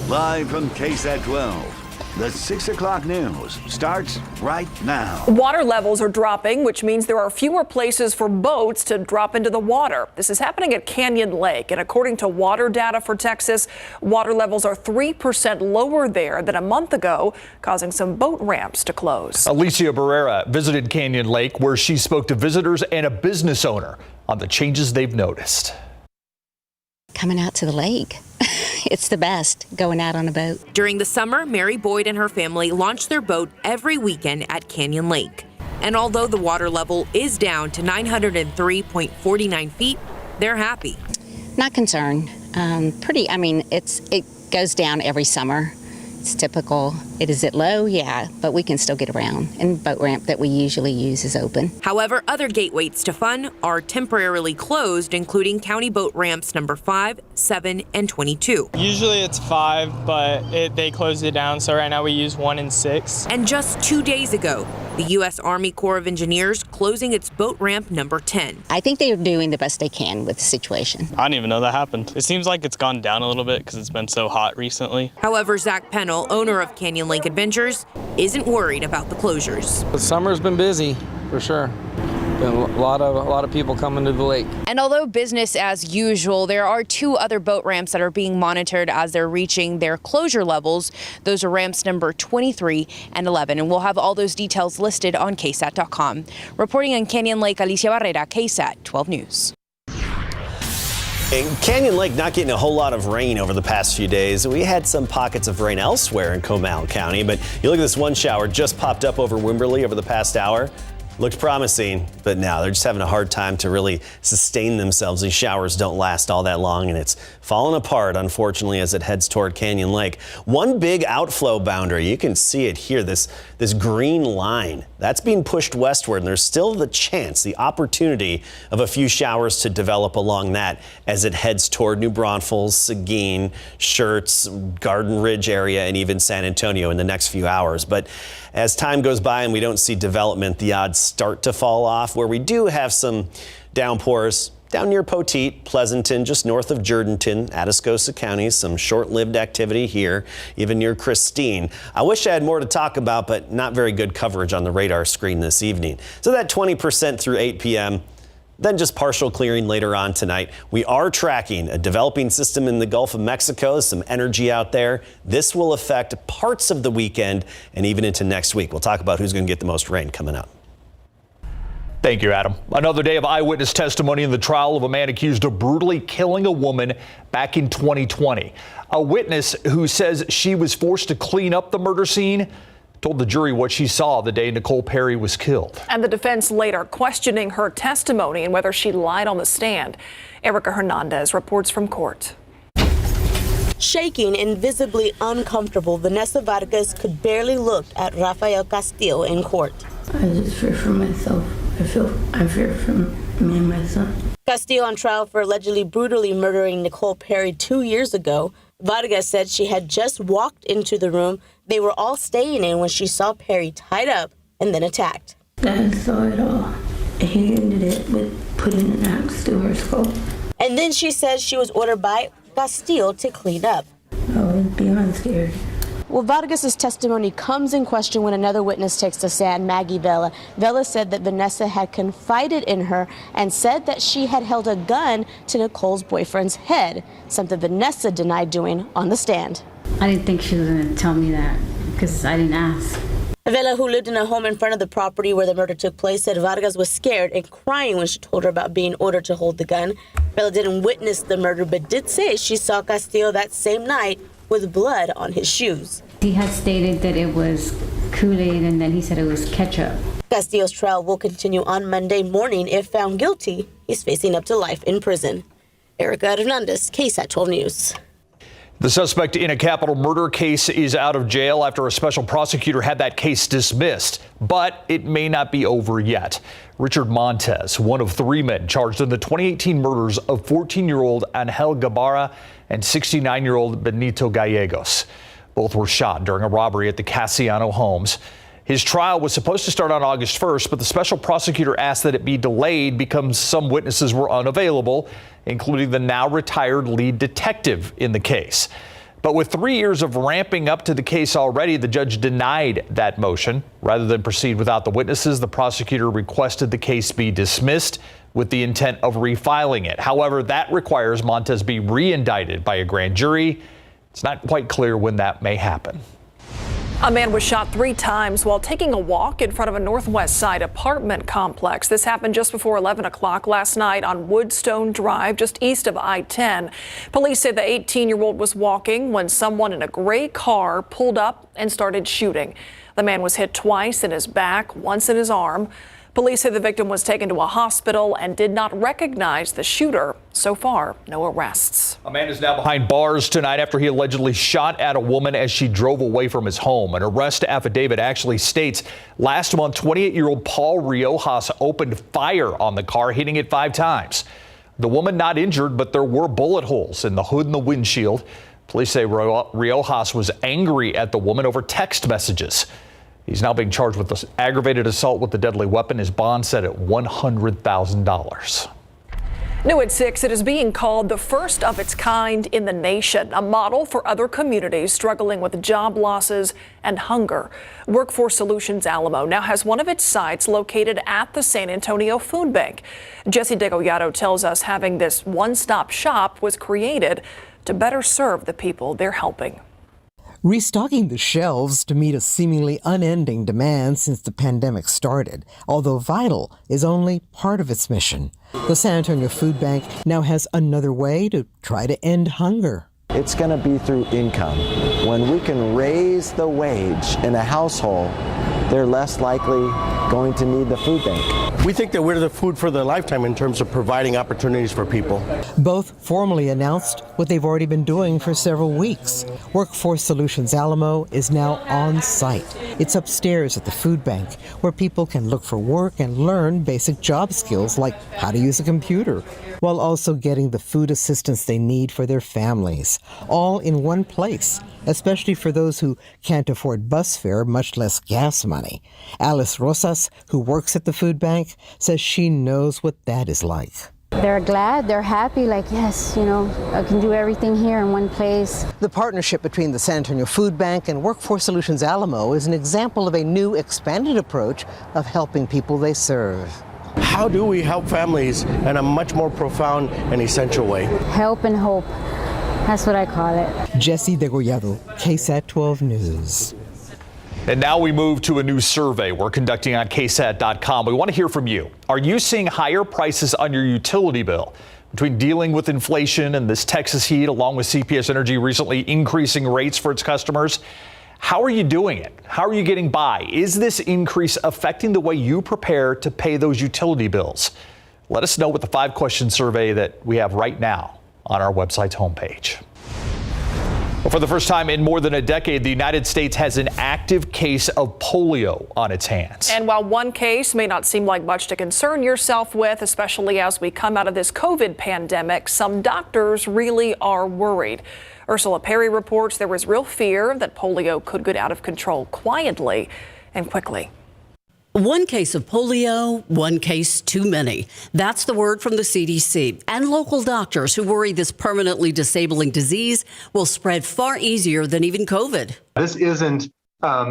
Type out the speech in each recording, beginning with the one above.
Live from KSAT 12, the 6 o'clock news starts right now. Water levels are dropping, which means there are fewer places for boats to drop into the water. This is happening at Canyon Lake, and according to water data for Texas, water levels are 3% lower there than a month ago, causing some boat ramps to close. Alicia Barrera visited Canyon Lake, where she spoke to visitors and a business owner on the changes they've noticed. Coming out to the lake. It's the best, going out on a boat. During the summer, Mary Boyd and her family launched their boat every weekend at Canyon Lake. And although the water level is down to 903.49 feet, they're happy. Not concerned. It goes down every summer. It's typical. Is it low? Yeah, but we can still get around. And the boat ramp that we usually use is open. However, other gateways to fun are temporarily closed, including county boat ramps number 5, 7, and 22. Usually it's 5, but they closed it down, so right now we use 1 and 6. And just 2 days ago, the U.S. Army Corps of Engineers closing its boat ramp number 10. I think they are doing the best they can with the situation. I didn't even know that happened. It seems like it's gone down a little bit because it's been so hot recently. However, Zach Pennell, owner of Canyon Lake Adventures, isn't worried about the closures. The summer's been busy, for sure. Been a lot of people coming to the lake. And although business as usual, there are 2 other boat ramps that are being monitored as they're reaching their closure levels. Those are ramps number 23 and 11. And we'll have all those details listed on KSAT.com. Reporting on Canyon Lake, Alicia Barrera, KSAT 12 News. In Canyon Lake not getting a whole lot of rain over the past few days. We had some pockets of rain elsewhere in Comal County, but you look at this one shower just popped up over Wimberley over the past hour. Looked promising, but now they're just having a hard time to really sustain themselves. These showers don't last all that long, and it's falling apart, unfortunately, as it heads toward Canyon Lake. One big outflow boundary, you can see it here, this green line, that's being pushed westward, and there's still the chance, the opportunity of a few showers to develop along that as it heads toward New Braunfels, Seguin, Schertz, Garden Ridge area, and even San Antonio in the next few hours. But as time goes by and we don't see development, the odds start to fall off. Where we do have some downpours down near Poteet, Pleasanton, just north of Jourdanton, Atascosa County, some short-lived activity here, even near Christine. I wish I had more to talk about, but not very good coverage on the radar screen this evening. So that 20% through 8 p.m., then just partial clearing later on tonight. We are tracking a developing system in the Gulf of Mexico, some energy out there. This will affect parts of the weekend and even into next week. We'll talk about who's going to get the most rain coming up. Thank you, Adam. Another day of eyewitness testimony in the trial of a man accused of brutally killing a woman back in 2020. A witness who says she was forced to clean up the murder scene told the jury what she saw the day Nicole Perry was killed. And the defense later questioning her testimony and whether she lied on the stand. Erica Hernandez reports from court. Shaking and visibly uncomfortable, Vanessa Vargas could barely look at Rafael Castillo in court. I just fear for myself. I fear for me and my son. Castillo on trial for allegedly brutally murdering Nicole Perry 2 years ago. Vargas said she had just walked into the room they were all staying in when she saw Perry tied up and then attacked. Dad saw it all. He ended it with putting an axe to her skull. And then she says she was ordered by Castillo to clean up. I was beyond scared. Well, Vargas' testimony comes in question when another witness takes the stand, Maggie Vela. Vela said that Vanessa had confided in her and said that she had held a gun to Nicole's boyfriend's head, something Vanessa denied doing on the stand. I didn't think she was going to tell me that because I didn't ask. Vela, who lived in a home in front of the property where the murder took place, said Vargas was scared and crying when she told her about being ordered to hold the gun. Vela didn't witness the murder, but did say she saw Castillo that same night with blood on his shoes. He had stated that it was Kool-Aid and then he said it was ketchup. Castillo's trial will continue on Monday morning. If found guilty, he's facing up to life in prison. Erica Hernandez, KSAT 12 News. The suspect in a capital murder case is out of jail after a special prosecutor had that case dismissed. But it may not be over yet. Richard Montez, one of 3 men charged in the 2018 murders of 14-year-old Angel Gabarra and 69-year-old Benito Gallegos. Both were shot during a robbery at the Casiano homes. His trial was supposed to start on August 1st, but the special prosecutor asked that it be delayed because some witnesses were unavailable, including the now retired lead detective in the case. But with 3 years of ramping up to the case already, the judge denied that motion. Rather than proceed without the witnesses, the prosecutor requested the case be dismissed with the intent of refiling it. However, that requires Montez be re-indicted by a grand jury. It's not quite clear when that may happen. A man was shot 3 times while taking a walk in front of a Northwest Side apartment complex. This happened just before 11 o'clock last night on Woodstone Drive, just east of I-10. Police say the 18-year-old was walking when someone in a gray car pulled up and started shooting. The man was hit twice in his back, once in his arm. Police say the victim was taken to a hospital and did not recognize the shooter. So far, no arrests. A man is now behind bars tonight after he allegedly shot at a woman as she drove away from his home. An arrest affidavit actually states last month, 28-year-old Paul Riojas opened fire on the car, hitting it 5 times. The woman not injured, but there were bullet holes in the hood and the windshield. Police say Riojas was angry at the woman over text messages. He's now being charged with aggravated assault with a deadly weapon. His bond set at $100,000. New at 6, it is being called the first of its kind in the nation, a model for other communities struggling with job losses and hunger. Workforce Solutions Alamo now has one of its sites located at the San Antonio Food Bank. Jesse Degollado tells us having this one-stop shop was created to better serve the people they're helping. Restocking the shelves to meet a seemingly unending demand since the pandemic started, although vital, is only part of its mission. The San Antonio Food Bank now has another way to try to end hunger. It's going to be through income. When we can raise the wage in a household, they're less likely going to need the food bank. We think that we're the food for the lifetime in terms of providing opportunities for people. Both formally announced what they've already been doing for several weeks. Workforce Solutions Alamo is now on site. It's upstairs at the food bank where people can look for work and learn basic job skills like how to use a computer, while also getting the food assistance they need for their families, all in one place, especially for those who can't afford bus fare, much less gas money. Alice Rosas, who works at the food bank, says she knows what that is like. They're glad, they're happy, like, yes, I can do everything here in one place. The partnership between the San Antonio Food Bank and Workforce Solutions Alamo is an example of a new expanded approach of helping people they serve. How do we help families in a much more profound and essential way? Help and hope. That's what I call it. Jesse Degollado, KSAT 12 News. And now we move to a new survey we're conducting on KSAT.com. We want to hear from you. Are you seeing higher prices on your utility bill? Between dealing with inflation and this Texas heat, along with CPS Energy recently increasing rates for its customers, how are you doing it? How are you getting by? Is this increase affecting the way you prepare to pay those utility bills? Let us know with the 5-question survey that we have right now on our website's homepage. Well, for the first time in more than a decade, the United States has an active case of polio on its hands. And while one case may not seem like much to concern yourself with, especially as we come out of this COVID pandemic, some doctors really are worried. Ursula Perry reports there was real fear that polio could get out of control quietly and quickly. One case of polio, one case too many. That's the word from the CDC and local doctors who worry this permanently disabling disease will spread far easier than even COVID. This isn't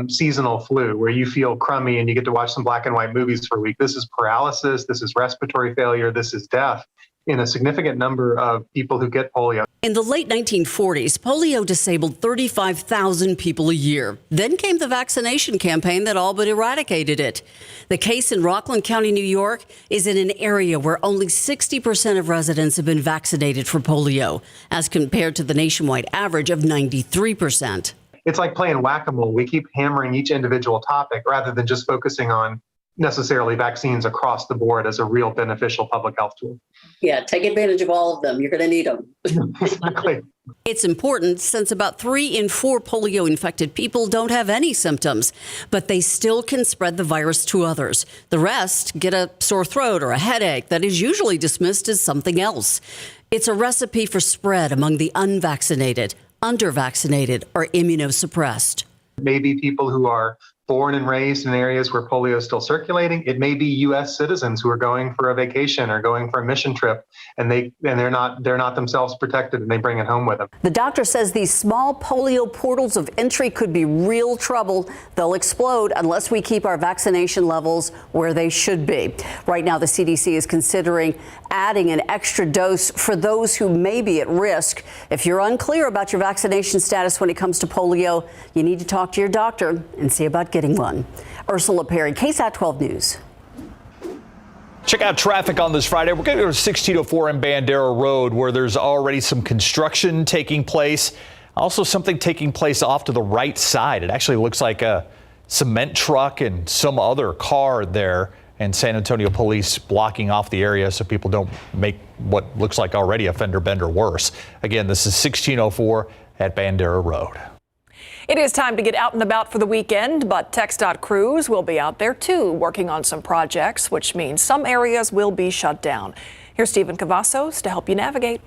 seasonal flu where you feel crummy and you get to watch some black and white movies for a week. This is paralysis. This is respiratory failure. This is death in a significant number of people who get polio. In the late 1940s, polio disabled 35,000 people a year. Then came the vaccination campaign that all but eradicated it. The case in Rockland County, New York, is in an area where only 60% of residents have been vaccinated for polio, as compared to the nationwide average of 93%. It's like playing whack-a-mole. We keep hammering each individual topic rather than just focusing on necessarily vaccines across the board as a real beneficial public health tool. Yeah, take advantage of all of them. You're going to need them. Exactly. It's important since about 3 in 4 polio-infected people don't have any symptoms, but they still can spread the virus to others. The rest get a sore throat or a headache that is usually dismissed as something else. It's a recipe for spread among the unvaccinated, undervaccinated, or immunosuppressed. Maybe people who are born and raised in areas where polio is still circulating. It may be U.S. citizens who are going for a vacation or going for a mission trip, and they're not themselves protected, and they bring it home with them. The doctor says these small polio portals of entry could be real trouble. They'll explode unless we keep our vaccination levels where they should be. Right now, the CDC is considering adding an extra dose for those who may be at risk. If you're unclear about your vaccination status when it comes to polio, you need to talk to your doctor and see about getting one. Ursula Perry, KSAT 12 News. Check out traffic on this Friday. We're going to go to 1604 and Bandera Road, where there's already some construction taking place. Also something taking place off to the right side. It actually looks like a cement truck and some other car there, and San Antonio police blocking off the area so people don't make what looks like already a fender bender worse. Again, this is 1604 at Bandera Road. It is time to get out and about for the weekend, but TxDOT crews will be out there too, working on some projects, which means some areas will be shut down. Here's Stephen Cavazos to help you navigate.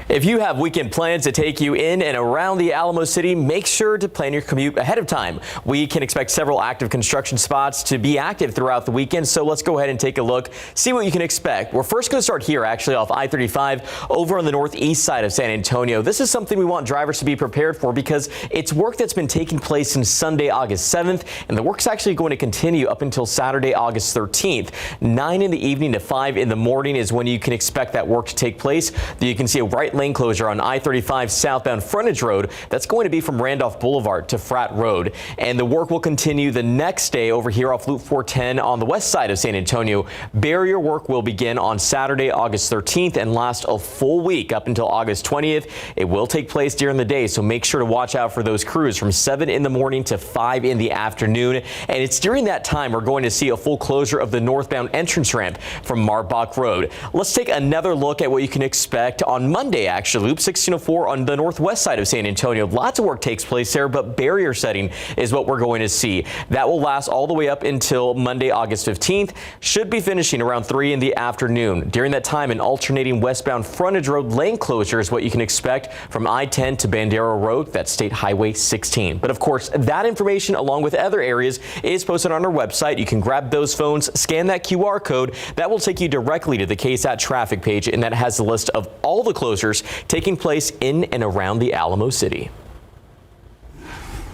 If you have weekend plans to take you in and around the Alamo City, make sure to plan your commute ahead of time. We can expect several active construction spots to be active throughout the weekend, so let's go ahead and take a look, see what you can expect. We're first going to start here, actually, off I-35 over on the northeast side of San Antonio. This is something we want drivers to be prepared for because it's work that's been taking place since Sunday, August 7th, and the work's actually going to continue up until Saturday, August 13th. 9 in the evening to 5 in the morning is when you can expect that work to take place. You can see a right lane closure on I-35 southbound Frontage Road. That's going to be from Randolph Boulevard to Frat Road. And the work will continue the next day over here off Loop 410 on the west side of San Antonio. Barrier work will begin on Saturday, August 13th and last a full week up until August 20th. It will take place during the day, so make sure to watch out for those crews from 7 in the morning to 5 in the afternoon. And it's during that time we're going to see a full closure of the northbound entrance ramp from Marbach Road. Let's take another look at what you can expect on Monday, actually. Loop 1604 on the northwest side of San Antonio. Lots of work takes place there, but barrier setting is what we're going to see. That will last all the way up until Monday, August 15th. Should be finishing around 3 in the afternoon. During that time, an alternating westbound Frontage Road lane closure is what you can expect from I-10 to Bandera Road. That's State Highway 16. But of course, that information along with other areas is posted on our website. You can grab those phones, scan that QR code. That will take you directly to the KSAT traffic page, and that has the list of all the closures taking place in and around the Alamo City.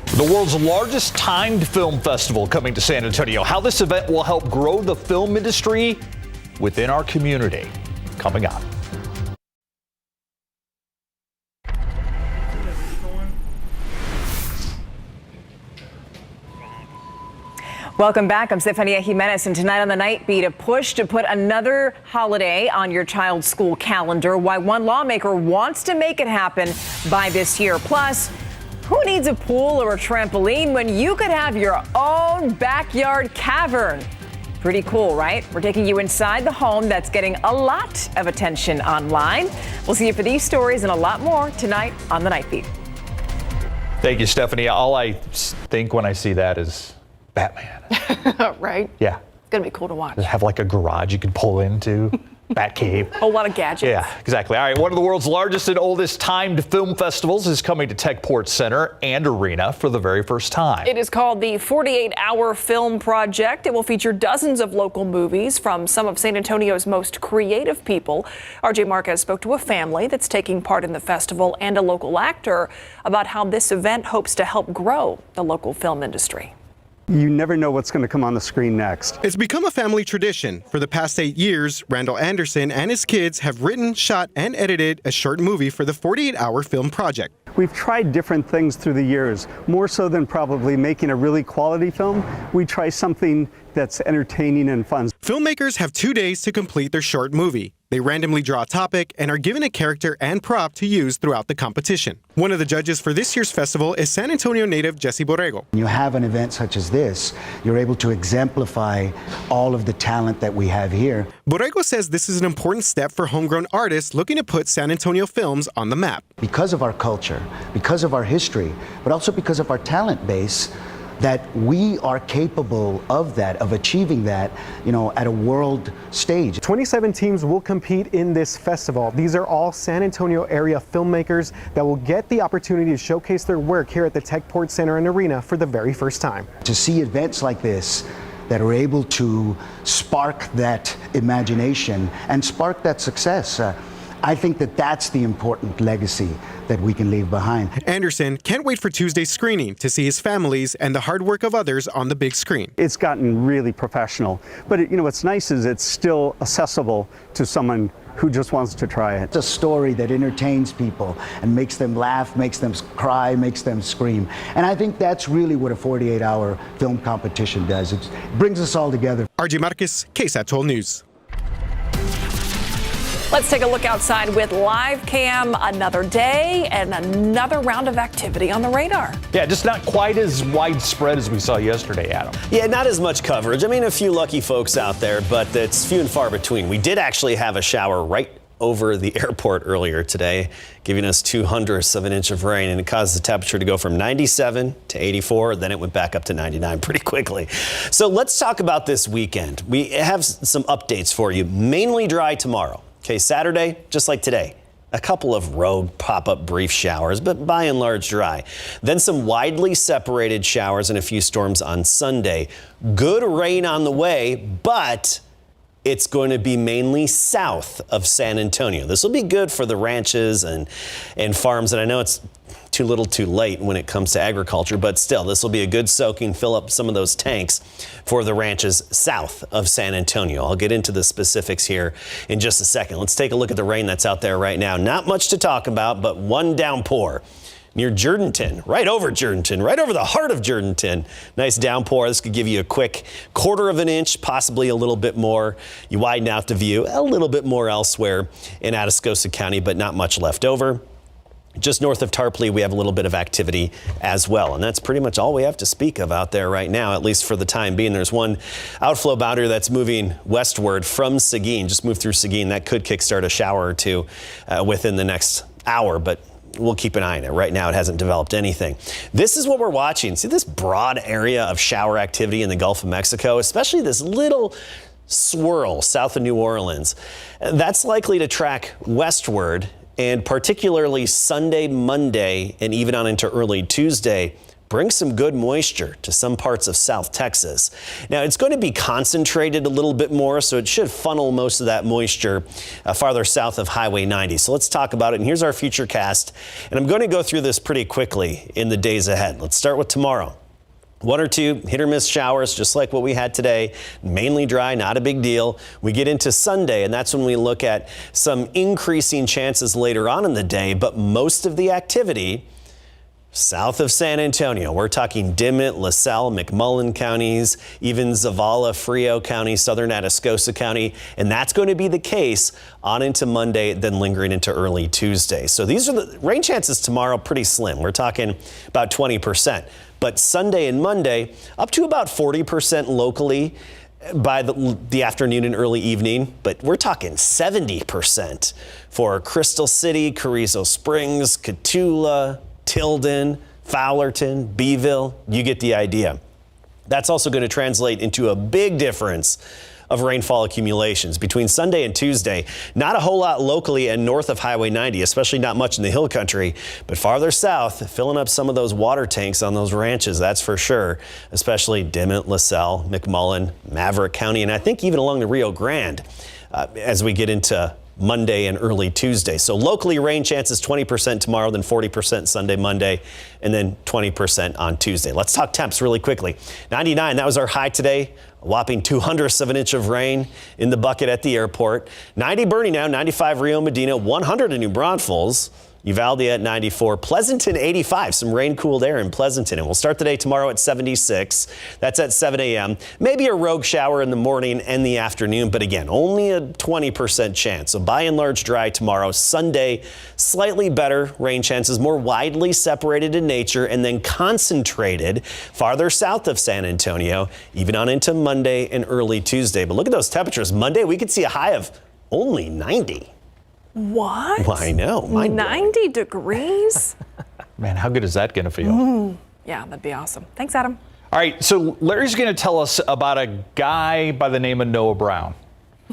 The world's largest timed film festival coming to San Antonio. How this event will help grow the film industry within our community. Coming up. Welcome back. I'm Stefania Jimenez, and tonight on the Night Beat, a push to put another holiday on your child's school calendar. Why one lawmaker wants to make it happen by this year. Plus, who needs a pool or a trampoline when you could have your own backyard cavern? Pretty cool, right? We're taking you inside the home that's getting a lot of attention online. We'll see you for these stories and a lot more tonight on the Night Beat. Thank you, Stephanie. All I think when I see that is Batman. Right? Yeah. It's going to be cool to watch. Have like a garage you can pull into. Batcave. A whole lot of gadgets. Yeah, exactly. All right, one of the world's largest and oldest timed film festivals is coming to Techport Center and Arena for the very first time. It is called the 48-Hour Film Project. It will feature dozens of local movies from some of San Antonio's most creative people. RJ Marquez spoke to a family that's taking part in the festival and a local actor about how this event hopes to help grow the local film industry. You never know what's going to come on the screen next. It's become a family tradition. For the past 8 years, Randall Anderson and his kids have written, shot, and edited a short movie for the 48-Hour Film Project. We've tried different things through the years. More so than probably making a really quality film, we try something that's entertaining and fun. Filmmakers have 2 days to complete their short movie. They randomly draw a topic and are given a character and prop to use throughout the competition. One of the judges for this year's festival is San Antonio native Jesse Borrego. When you have an event such as this, you're able to exemplify all of the talent that we have here. Borrego says this is an important step for homegrown artists looking to put San Antonio films on the map. Because of our culture, because of our history, but also because of our talent base, that we are capable of that, of achieving that, at a world stage. 27 teams will compete in this festival. These are all San Antonio area filmmakers that will get the opportunity to showcase their work here at the Techport Center and Arena for the very first time. To see events like this that are able to spark that imagination and spark that success, I think that that's the important legacy that we can leave behind. Anderson can't wait for Tuesday's screening to see his families and the hard work of others on the big screen. It's gotten really professional, but what's nice is it's still accessible to someone who just wants to try it. It's a story that entertains people and makes them laugh, makes them cry, makes them scream. And I think that's really what a 48-hour film competition does. It brings us all together. RJ Marquez, KSAT 12 News. Let's take a look outside with live cam. Another day and another round of activity on the radar. Yeah, just not quite as widespread as we saw yesterday, Adam. Yeah, not as much coverage. I mean, a few lucky folks out there, but it's few and far between. We did actually have a shower right over the airport earlier today, giving us 0.02 of an inch of rain, and it caused the temperature to go from 97 to 84. Then it went back up to 99 pretty quickly. So let's talk about this weekend. We have some updates for you. Mainly dry tomorrow. Okay, Saturday, just like today, a couple of rogue pop-up brief showers, but by and large dry. Then some widely separated showers and a few storms on Sunday. Good rain on the way, but it's going to be mainly south of San Antonio. This will be good for the ranches and farms, and I know it's too little too late when it comes to agriculture, but still, this will be a good soaking, fill up some of those tanks for the ranches south of San Antonio. I'll get into the specifics here in just a second. Let's take a look at the rain that's out there right now. Not much to talk about, but one downpour near Jourdanton, right over Jourdanton, right over the heart of Jourdanton. Nice downpour. This could give you a quick 1/4 of an inch, possibly a little bit more. You widen out the view a little bit more elsewhere in Atascosa County, but not much left over. Just north of Tarpley, we have a little bit of activity as well. And that's pretty much all we have to speak of out there right now, at least for the time being. There's one outflow boundary that's moving westward from Seguin, just moved through Seguin. That could kickstart a shower or two within the next hour, but we'll keep an eye on it. Right now, it hasn't developed anything. This is what we're watching. See this broad area of shower activity in the Gulf of Mexico, especially this little swirl south of New Orleans. That's likely to track westward, and particularly Sunday, Monday, and even on into early Tuesday, bring some good moisture to some parts of South Texas. Now, it's going to be concentrated a little bit more, so it should funnel most of that moisture farther south of Highway 90. So let's talk about it, and here's our future cast. And I'm going to go through this pretty quickly in the days ahead. Let's start with tomorrow. 1 or 2 hit or miss showers, just like what we had today. Mainly dry, not a big deal. We get into Sunday, and that's when we look at some increasing chances later on in the day, but most of the activity south of San Antonio. We're talking Dimmitt, LaSalle, McMullen counties, even Zavala, Frio County, southern Atascosa County. And that's going to be the case on into Monday, then lingering into early Tuesday. So these are the rain chances tomorrow, pretty slim. We're talking about 20%. But Sunday and Monday, up to about 40% locally by the afternoon and early evening. But we're talking 70% for Crystal City, Carrizo Springs, Cotulla, Tilden, Fowlerton, Beeville. You get the idea. That's also going to translate into a big difference of rainfall accumulations between Sunday and Tuesday. Not a whole lot locally and north of Highway 90, especially not much in the hill country, but farther south, filling up some of those water tanks on those ranches, that's for sure, especially Dimmitt, LaSalle, McMullen, Maverick County, and I think even along the Rio Grande as we get into Monday and early Tuesday. So locally, rain chances 20% tomorrow, then 40% Sunday, Monday, and then 20% on Tuesday. Let's talk temps really quickly. 99, that was our high today. A whopping 0.02 of an inch of rain in the bucket at the airport. 90 Bernie now, 95 Rio Medina, 100 in New Braunfels. Uvalde at 94, Pleasanton 85, some rain-cooled air in Pleasanton. And we'll start the day tomorrow at 76. That's at 7 a.m. Maybe a rogue shower in the morning and the afternoon, but again, only a 20% chance. So by and large dry tomorrow. Sunday, slightly better rain chances, more widely separated in nature and then concentrated farther south of San Antonio, even on into Monday and early Tuesday. But look at those temperatures. Monday, we could see a high of only 90. What? Well, I know. 90 degrees? Man, how good is that going to feel? Yeah, that'd be awesome. Thanks, Adam. All right, so Larry's going to tell us about a guy by the name of Noah Brown.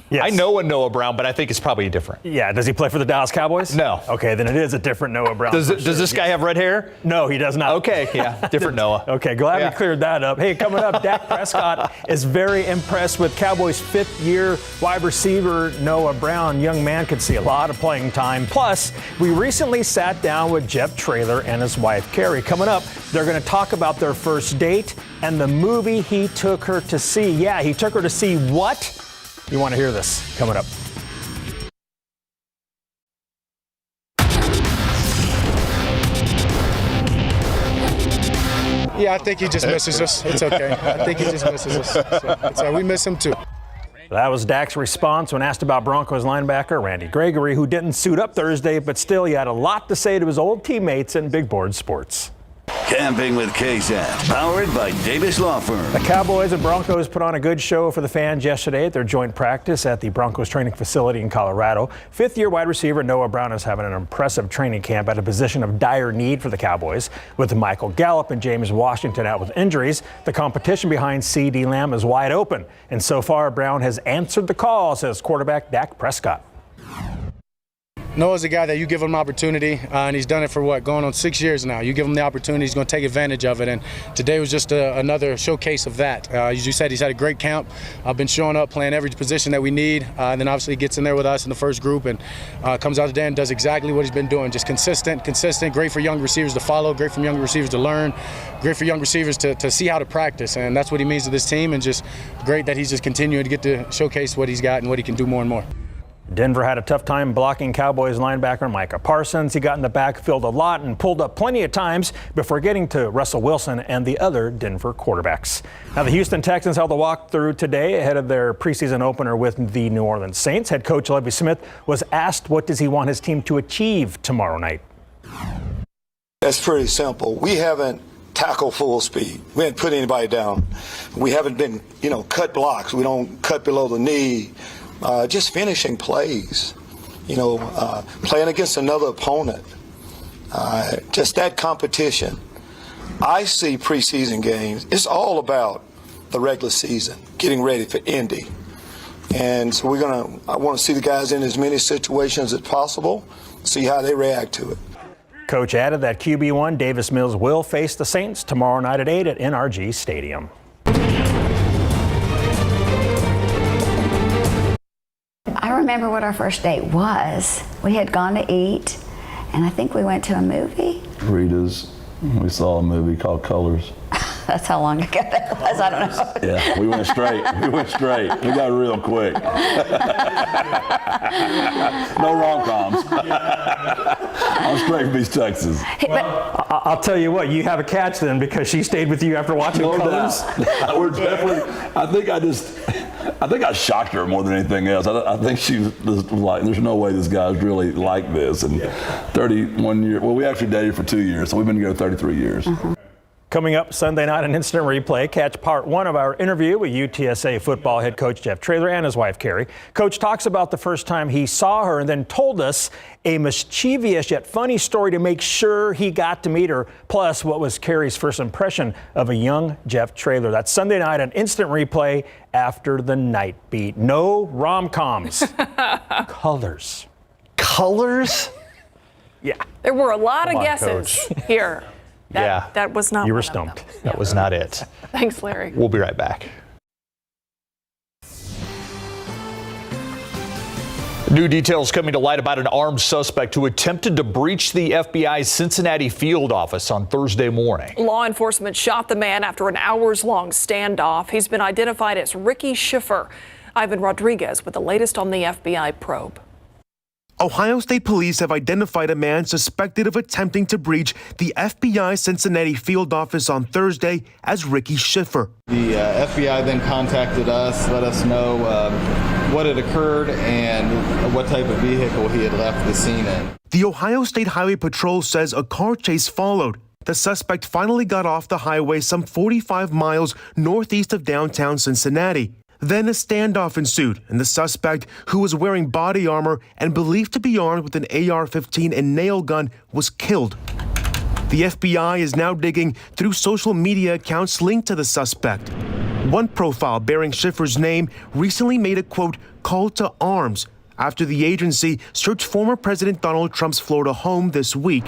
Yes. I know a Noah Brown, but I think it's probably different. Yeah, does he play for the Dallas Cowboys? No. Okay, then it is a different Noah Brown. Does this guy have red hair? No, he does not. Okay, yeah, different Noah. Okay, glad we cleared that up. Hey, coming up, Dak Prescott is very impressed with Cowboys' fifth-year wide receiver Noah Brown. Young man could see a lot of playing time. Plus, we recently sat down with Jeff Traylor and his wife, Carrie. Coming up, they're going to talk about their first date and the movie he took her to see. Yeah, he took her to see what? You want to hear this coming up. Yeah, I think he just misses us. It's okay. I think he just misses us. So we miss him too. That was Dak's response when asked about Broncos linebacker Randy Gregory, who didn't suit up Thursday, but still he had a lot to say to his old teammates in Big Board Sports. Camping with KSAT, powered by Davis Law Firm. The Cowboys and Broncos put on a good show for the fans yesterday at their joint practice at the Broncos training facility in Colorado. Fifth-year wide receiver Noah Brown is having an impressive training camp at a position of dire need for the Cowboys. With Michael Gallup and James Washington out with injuries, the competition behind C.D. Lamb is wide open. And so far, Brown has answered the call, says quarterback Dak Prescott. Noah's a guy that you give him an opportunity, and he's done it for going on 6 years now. You give him the opportunity, he's going to take advantage of it, and today was just another showcase of that. As you said, he's had a great camp. I've been showing up, playing every position that we need, and then obviously he gets in there with us in the first group and comes out today and does exactly what he's been doing, just consistent, great for young receivers to follow, great for young receivers to learn, great for young receivers to see how to practice, and that's what he means to this team, and just great that he's just continuing to get to showcase what he's got and what he can do more and more. Denver had a tough time blocking Cowboys linebacker Micah Parsons. He got in the backfield a lot and pulled up plenty of times before getting to Russell Wilson and the other Denver quarterbacks. Now, the Houston Texans held a walkthrough today ahead of their preseason opener with the New Orleans Saints. Head coach Lovie Smith was asked what does he want his team to achieve tomorrow night. That's pretty simple. We haven't tackled full speed. We haven't put anybody down. We haven't been, cut blocks. We don't cut below the knee. Just finishing plays, playing against another opponent, just that competition. I see preseason games, it's all about the regular season, getting ready for Indy. And so I want to see the guys in as many situations as possible, see how they react to it. Coach added that QB1 Davis Mills will face the Saints tomorrow night at 8 at NRG Stadium. I remember what our first date was. We had gone to eat, and I think we went to a movie. Rita's. We saw a movie called Colors. That's how long ago that was. I don't know. Yeah, we went straight. We got real quick. No rom-coms. I'm straight from East Texas. Well, I'll tell you what, you have a catch then because she stayed with you after watching Colors. We're definitely, I think I shocked her more than anything else. I think she was like, there's no way this guy's really like this. And 31 years, well, we actually dated for 2 years, so we've been together 33 years. Coming up Sunday night on Instant Replay, catch part 1 of our interview with UTSA football head coach Jeff Traylor and his wife Carrie. Coach talks about the first time he saw her and then told us a mischievous yet funny story to make sure he got to meet her, plus what was Carrie's first impression of a young Jeff Traylor. That's Sunday night on Instant Replay after the night beat. No rom-coms. Colors. Colors? Yeah. There were a lot of guesses here. That was not. You were stumped. That was not it. Thanks, Larry. We'll be right back. New details coming to light about an armed suspect who attempted to breach the FBI's Cincinnati field office on Thursday morning. Law enforcement shot the man after an hours-long standoff. He's been identified as Ricky Schiffer. Ivan Rodriguez with the latest on the FBI probe. Ohio State Police have identified a man suspected of attempting to breach the FBI Cincinnati field office on Thursday as Ricky Schiffer. The FBI then contacted us, let us know what had occurred and what type of vehicle he had left the scene in. The Ohio State Highway Patrol says a car chase followed. The suspect finally got off the highway some 45 miles northeast of downtown Cincinnati. Then a standoff ensued, and the suspect, who was wearing body armor and believed to be armed with an AR-15 and nail gun, was killed. The FBI is now digging through social media accounts linked to the suspect. One profile bearing Schiffer's name recently made a, quote, call to arms after the agency searched former President Donald Trump's Florida home this week.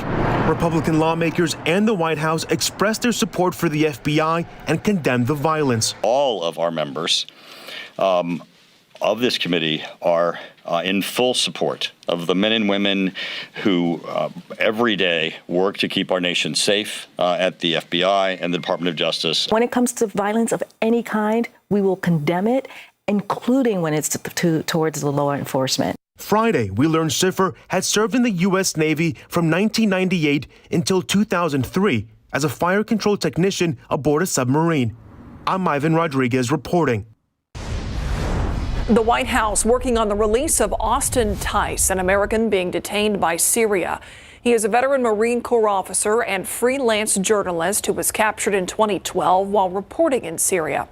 Republican lawmakers and the White House expressed their support for the FBI and condemned the violence. All of our members of this committee are in full support of the men and women who every day work to keep our nation safe at the FBI and the Department of Justice. When it comes to violence of any kind, we will condemn it, including when it's towards the law enforcement. Friday, we learned Schiffer had served in the U.S. Navy from 1998 until 2003 as a fire control technician aboard a submarine. I'm Ivan Rodriguez reporting. The White House working on the release of Austin Tice, an American being detained by Syria. He is a veteran Marine Corps officer and freelance journalist who was captured in 2012 while reporting in Syria.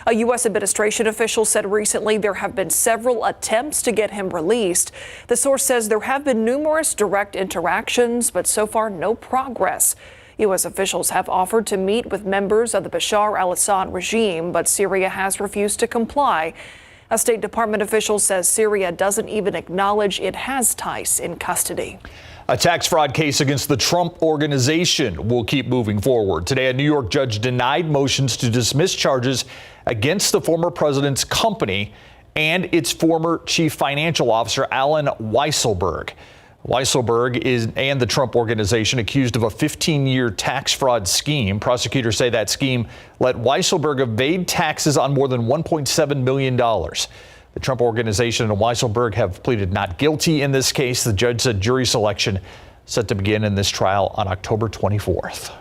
A U.S. administration official said recently there have been several attempts to get him released. The source says there have been numerous direct interactions, but so far no progress. U.S. officials have offered to meet with members of the Bashar al-Assad regime, but Syria has refused to comply. A State Department official says Syria doesn't even acknowledge it has Tice in custody. A tax fraud case against the Trump Organization will keep moving forward. Today, a New York judge denied motions to dismiss charges against the former president's company and its former chief financial officer, Alan Weisselberg. Weisselberg and the Trump Organization accused of a 15-year tax fraud scheme. Prosecutors say that scheme let Weisselberg evade taxes on more than $1.7 million. The Trump Organization and Weisselberg have pleaded not guilty in this case. The judge said jury selection set to begin in this trial on October 24th.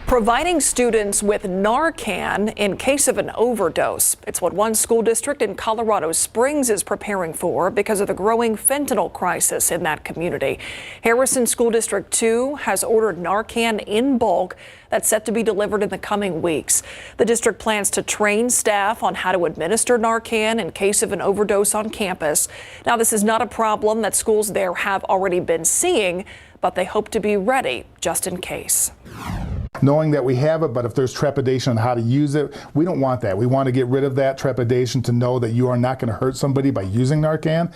Providing students with Narcan in case of an overdose. It's what one school district in Colorado Springs is preparing for because of the growing fentanyl crisis in that community. Harrison School District 2 has ordered Narcan in bulk that's set to be delivered in the coming weeks. The district plans to train staff on how to administer Narcan in case of an overdose on campus. Now, this is not a problem that schools there have already been seeing, but they hope to be ready just in case. Knowing that we have it, but if there's trepidation on how to use it, we don't want that. We want to get rid of that trepidation to know that you are not going to hurt somebody by using Narcan.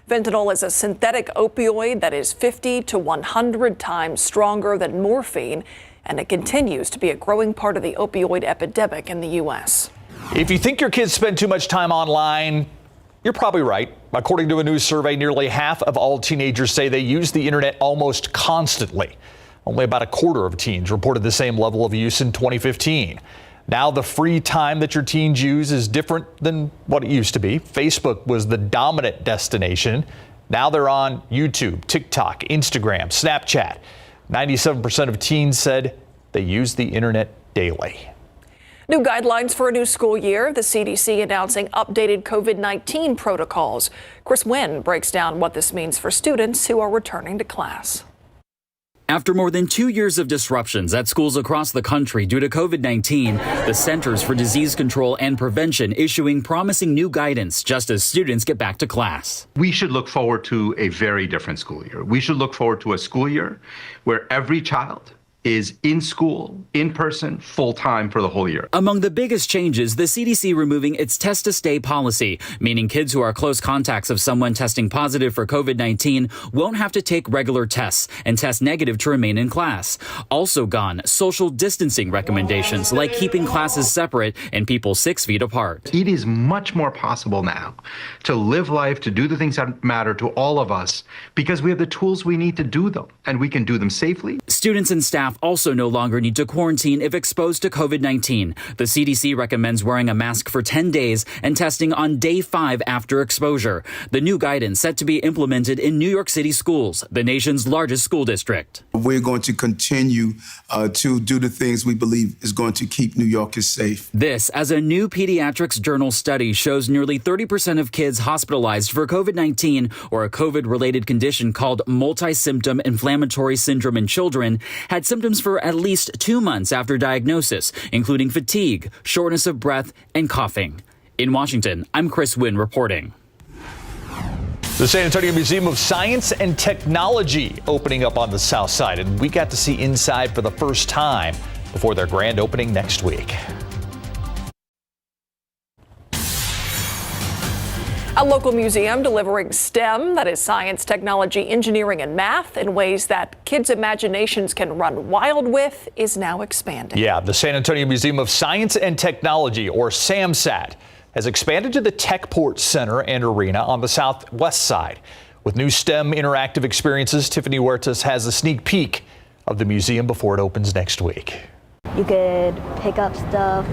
Fentanyl is a synthetic opioid that is 50 to 100 times stronger than morphine, and it continues to be a growing part of the opioid epidemic in the U.S. If you think your kids spend too much time online, you're probably right. According to a new survey, nearly half of all teenagers say they use the internet almost constantly. Only about a quarter of teens reported the same level of use in 2015. Now the free time that your teens use is different than what it used to be. Facebook was the dominant destination. Now they're on YouTube, TikTok, Instagram, Snapchat. 97% of teens said they use the internet daily. New guidelines for a new school year. The CDC announcing updated COVID-19 protocols. Chris Wynn breaks down what this means for students who are returning to class. After more than 2 years of disruptions at schools across the country due to COVID-19, the Centers for Disease Control and Prevention issuing promising new guidance just as students get back to class. We should look forward to a very different school year. We should look forward to a school year where every child is in school, in person, full time for the whole year. Among the biggest changes, the CDC removing its test to stay policy, meaning kids who are close contacts of someone testing positive for COVID-19 won't have to take regular tests and test negative to remain in class. Also gone, social distancing recommendations like keeping classes separate and people 6 feet apart. It is much more possible now to live life, to do the things that matter to all of us, because we have the tools we need to do them, and we can do them safely. Students and staff also no longer need to quarantine if exposed to COVID-19. The CDC recommends wearing a mask for 10 days and testing on day 5 after exposure. The new guidance set to be implemented in New York City schools, the nation's largest school district. We're going to continue to do the things we believe is going to keep New Yorkers safe. This as a new Pediatrics Journal study shows nearly 30% of kids hospitalized for COVID-19 or a COVID-related condition called multi-symptom inflammatory syndrome in children had symptoms for at least 2 months after diagnosis, including fatigue, shortness of breath, and coughing. In Washington, I'm Chris Wynn reporting. The San Antonio Museum of Science and Technology opening up on the south side, and we got to see inside for the first time before their grand opening next week. A local museum delivering STEM, that is science, technology, engineering, and math, in ways that kids' imaginations can run wild with, is now expanding. Yeah, the San Antonio Museum of Science and Technology, or SAMSAT, has expanded to the Techport Center and Arena on the southwest side. With new STEM interactive experiences, Tiffany Huertas has a sneak peek of the museum before it opens next week. You could pick up stuff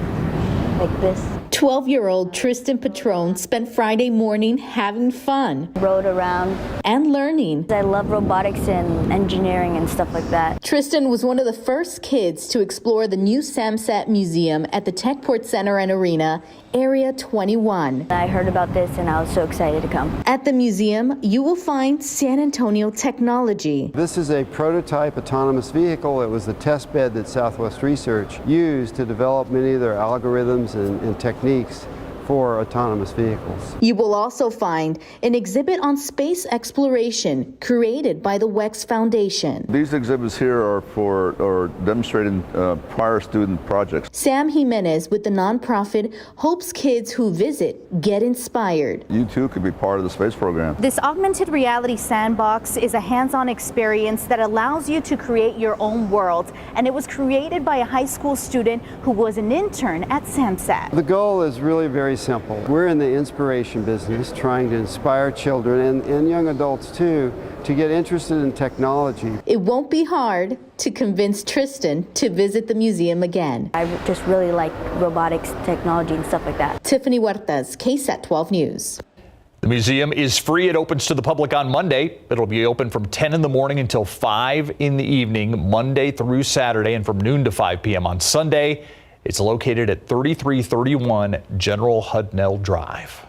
like this. 12-year-old Tristan Patron spent Friday morning having fun. Rode around. And learning. I love robotics and engineering and stuff like that. Tristan was one of the first kids to explore the new SAMSAT Museum at the Techport Center and Arena, Area 21. I heard about this and I was so excited to come. At the museum, you will find San Antonio technology. This is a prototype autonomous vehicle. It was the test bed that Southwest Research used to develop many of their algorithms and techniques for autonomous vehicles. You will also find an exhibit on space exploration created by the WEX Foundation. These exhibits here are demonstrating prior student projects. Sam Jimenez with the nonprofit hopes kids who visit get inspired. You too could be part of the space program. This augmented reality sandbox is a hands-on experience that allows you to create your own world, and it was created by a high school student who was an intern at SAMSAT. The goal is really very simple. We're in the inspiration business, trying to inspire children and young adults too to get interested in technology. It won't be hard to convince Tristan to visit the museum again. I just really like robotics, technology, and stuff like that. Tiffany Huertas, KSAT 12 News. The museum is free. It opens to the public on Monday. It'll be open from 10 in the morning until 5 in the evening, Monday through Saturday, and from noon to 5 p.m. on Sunday. It's located at 3331 General Hudnell Drive.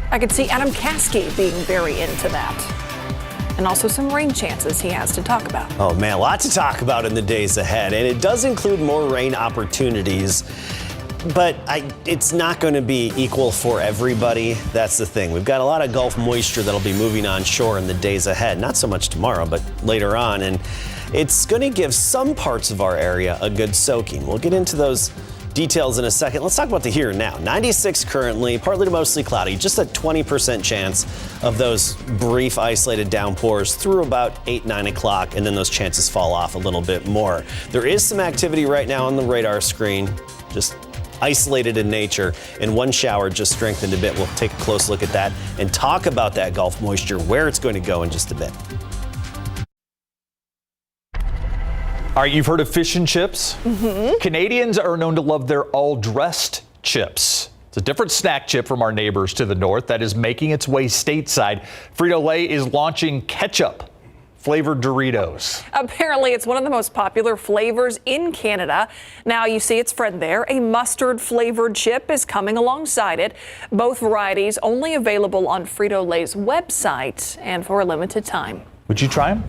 I could see Adam Caskey being very into that. And also some rain chances he has to talk about. Oh man, a lot to talk about in the days ahead. And it does include more rain opportunities. But it's not going to be equal for everybody. That's the thing. We've got a lot of Gulf moisture that'll be moving on shore in the days ahead. Not so much tomorrow, but later on. And it's going to give some parts of our area a good soaking. We'll get into those details in a second. Let's talk about the here and now. 96 currently, partly to mostly cloudy. Just a 20% chance of those brief isolated downpours through about 8, 9 o'clock, and then those chances fall off a little bit more. There is some activity right now on the radar screen, just isolated in nature, and one shower just strengthened a bit. We'll take a close look at that and talk about that Gulf moisture, where it's going to go in just a bit. All right, you've heard of fish and chips? Mm-hmm. Canadians are known to love their all-dressed chips. It's a different snack chip from our neighbors to the north that is making its way stateside. Frito-Lay is launching Ketchup flavored Doritos. Apparently, it's one of the most popular flavors in Canada. Now you see its friend there. A mustard flavored chip is coming alongside it. Both varieties only available on Frito-Lay's website and for a limited time. Would you try them?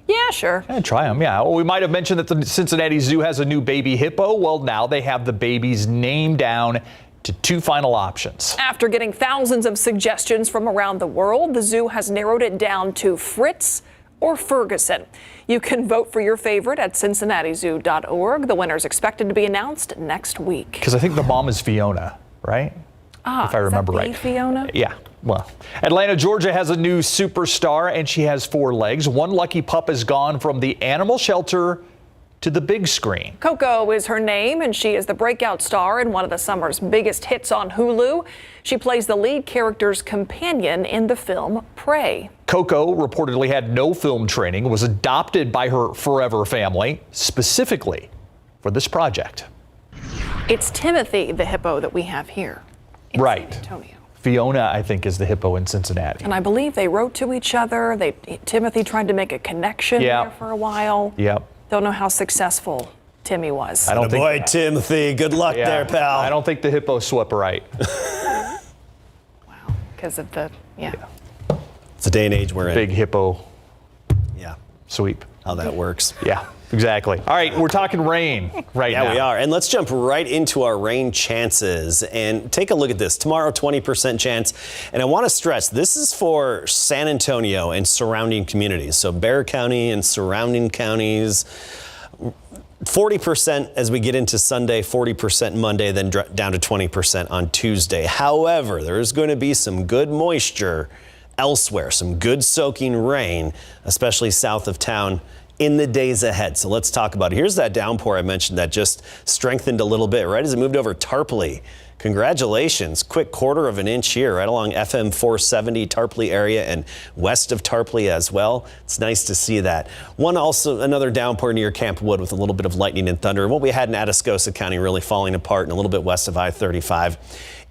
Yeah, sure. Yeah, try them, yeah. Well, we might have mentioned that the Cincinnati Zoo has a new baby hippo. Well, now they have the baby's name down to 2 final options. After getting thousands of suggestions from around the world, the zoo has narrowed it down to Fritz or Ferguson. You can vote for your favorite at cincinnatizoo.org. The winner is expected to be announced next week. Because I think the mom is Fiona, right? If I remember right. Fiona? Yeah. Well, Atlanta, Georgia has a new superstar, and she has 4 legs. One lucky pup has gone from the animal shelter to the big screen. Coco is her name, and she is the breakout star in one of the summer's biggest hits on Hulu. She plays the lead character's companion in the film Prey. Coco reportedly had no film training, was adopted by her forever family, specifically for this project. It's Timothy, the hippo that we have here in Right. San Antonio. Fiona, I think, is the hippo in Cincinnati. And I believe they wrote to each other. Timothy tried to make a connection there for a while. Yep. Don't know how successful Timmy was. I don't think. Boy, Timothy, good luck there, pal. I don't think the hippo swept right. Wow, because of the, It's a day and age we're in. Big hippo Yeah. sweep. how that works. Yeah, exactly. All right, we're talking rain right now. Yeah, we are. And let's jump right into our rain chances and take a look at this. Tomorrow, 20% chance. And I want to stress, this is for San Antonio and surrounding communities. So Bexar County and surrounding counties. 40% as we get into Sunday, 40% Monday, then down to 20% on Tuesday. However, there's going to be some good moisture elsewhere, some good soaking rain, especially south of town in the days ahead. So let's talk about it. Here's that downpour I mentioned that just strengthened a little bit, right as it moved over Tarpley. Congratulations. Quick quarter of an inch here right along FM 470 Tarpley area and west of Tarpley as well. It's nice to see that. Another downpour near Camp Wood with a little bit of lightning and thunder. And what we had in Atascosa County really falling apart and a little bit west of I-35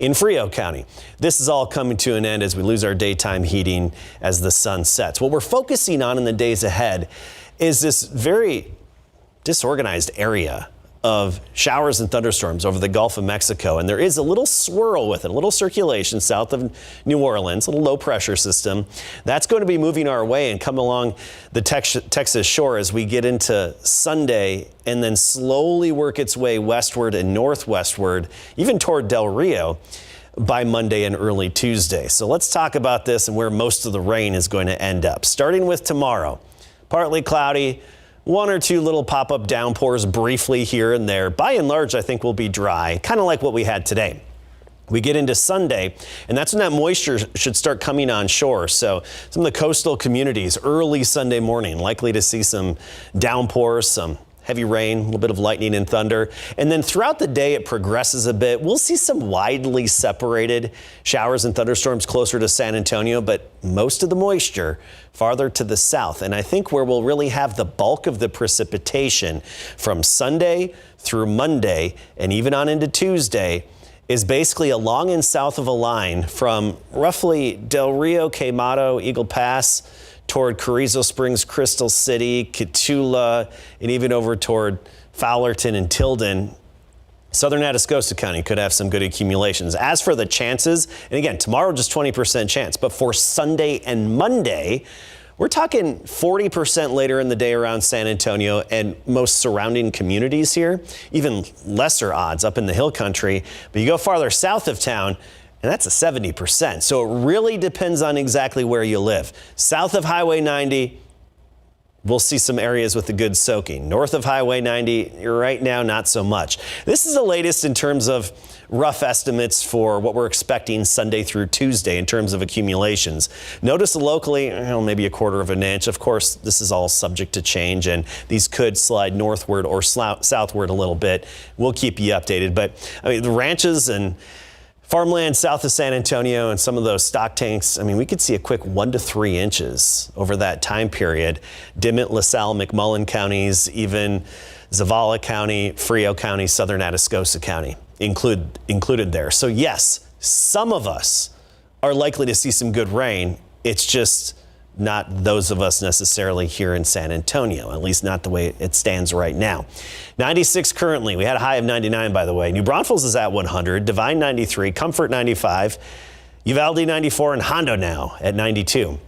in Frio County. This is all coming to an end as we lose our daytime heating as the sun sets. What we're focusing on in the days ahead is this very disorganized area of showers and thunderstorms over the Gulf of Mexico. And there is a little swirl with it, a little circulation south of New Orleans, a little low pressure system. That's going to be moving our way and come along the Texas shore as we get into Sunday and then slowly work its way westward and northwestward, even toward Del Rio by Monday and early Tuesday. So let's talk about this and where most of the rain is going to end up. Starting with tomorrow, partly cloudy, one or two little pop-up downpours briefly here and there. By and large, I think will be dry, kind of like what we had today. We get into Sunday, and that's when that moisture should start coming on shore. So some of the coastal communities early Sunday morning, likely to see some downpours, some heavy rain, a little bit of lightning and thunder. And then throughout the day, it progresses a bit. We'll see some widely separated showers and thunderstorms closer to San Antonio, but most of the moisture farther to the south. And I think where we'll really have the bulk of the precipitation from Sunday through Monday and even on into Tuesday is basically along and south of a line from roughly Del Rio, Quemado, Eagle Pass, toward Carrizo Springs, Crystal City, Cotulla, and even over toward Fowlerton and Tilden. Southern Atascosa County could have some good accumulations. As for the chances, and again, tomorrow just 20% chance, but for Sunday and Monday, we're talking 40% later in the day around San Antonio and most surrounding communities here, even lesser odds up in the hill country. But you go farther south of town, and that's a 70%. So it really depends on exactly where you live. South of Highway 90, we'll see some areas with the good soaking. North of Highway 90, right now, not so much. This is the latest in terms of rough estimates for what we're expecting Sunday through Tuesday in terms of accumulations. Notice locally, maybe a quarter of an inch. Of course, this is all subject to change, and these could slide northward or southward a little bit. We'll keep you updated. But I mean, the ranches and farmland south of San Antonio and some of those stock tanks, we could see a quick 1 to 3 inches over that time period. Dimmitt, LaSalle, McMullen counties, even Zavala County, Frio County, Southern Atascosa County included there. So yes, some of us are likely to see some good rain. It's just not those of us necessarily here in San Antonio, at least not the way it stands right now. 96 currently. We had a high of 99, by the way. New Braunfels is at 100, Divine 93, Comfort 95, Uvalde 94, and Hondo now at 92.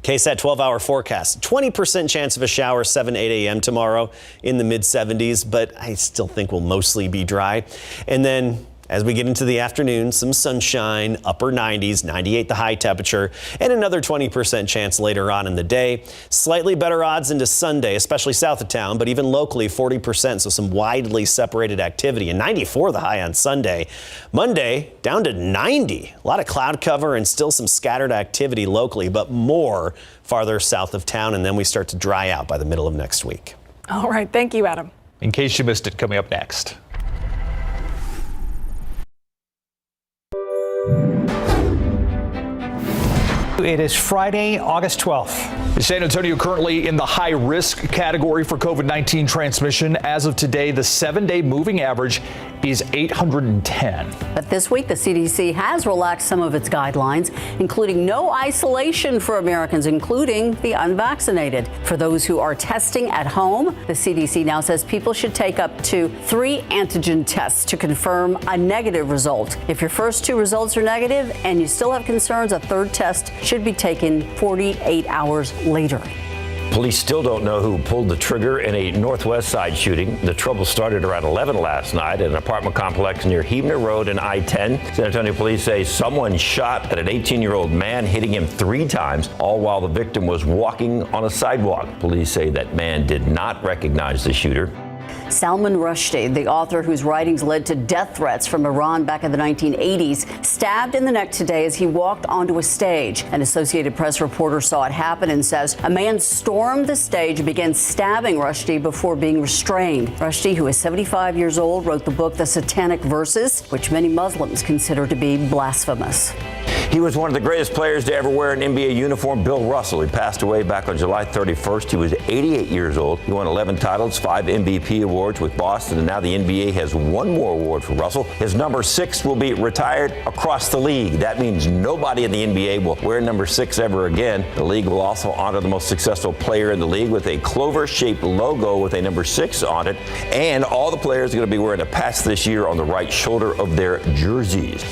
KSAT 12-hour forecast. 20% chance of a shower 7, 8 a.m. tomorrow in the mid-70s, but I still think we'll mostly be dry. And then as we get into the afternoon, some sunshine, upper 90s, 98 the high temperature, and another 20% chance later on in the day. Slightly better odds into Sunday, especially south of town, but even locally 40%, so some widely separated activity. And 94 the high on Sunday. Monday, down to 90. A lot of cloud cover and still some scattered activity locally, but more farther south of town, and then we start to dry out by the middle of next week. All right, thank you, Adam. In case you missed it, coming up next. It is Friday, August 12th. San Antonio currently in the high risk category for COVID-19 transmission. As of today, the 7-day moving average is 810. But this week, the CDC has relaxed some of its guidelines, including no isolation for Americans, including the unvaccinated. For those who are testing at home, the CDC now says people should take up to 3 antigen tests to confirm a negative result. If your first 2 results are negative and you still have concerns, a third test should be taken 48 hours later. Police still don't know who pulled the trigger in a Northwest Side shooting. The trouble started around 11 last night at an apartment complex near Huebner Road and I-10. San Antonio police say someone shot at an 18-year-old man, hitting him 3 times, all while the victim was walking on a sidewalk. Police say that man did not recognize the shooter. Salman Rushdie, the author whose writings led to death threats from Iran back in the 1980s, stabbed in the neck today as he walked onto a stage. An Associated Press reporter saw it happen and says a man stormed the stage and began stabbing Rushdie before being restrained. Rushdie, who is 75 years old, wrote the book The Satanic Verses, which many Muslims consider to be blasphemous. He was one of the greatest players to ever wear an NBA uniform, Bill Russell. He passed away back on July 31st. He was 88 years old. He won 11 titles, 5 MVP awards with Boston, and now the NBA has one more award for Russell. His number 6 will be retired across the league. That means nobody in the NBA will wear number 6 ever again. The league will also honor the most successful player in the league with a clover-shaped logo with a number 6 on it. And all the players are going to be wearing a patch this year on the right shoulder of their jerseys.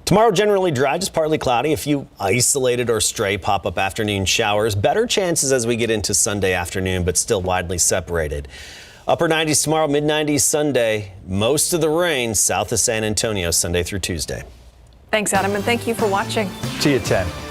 Tomorrow, generally dry, just partly cloudy. A few isolated or stray pop-up afternoon showers. Better chances as we get into Sunday afternoon, but still widely separated. Upper 90s tomorrow, mid-90s Sunday. Most of the rain south of San Antonio Sunday through Tuesday. Thanks, Adam, and thank you for watching. See you at 10.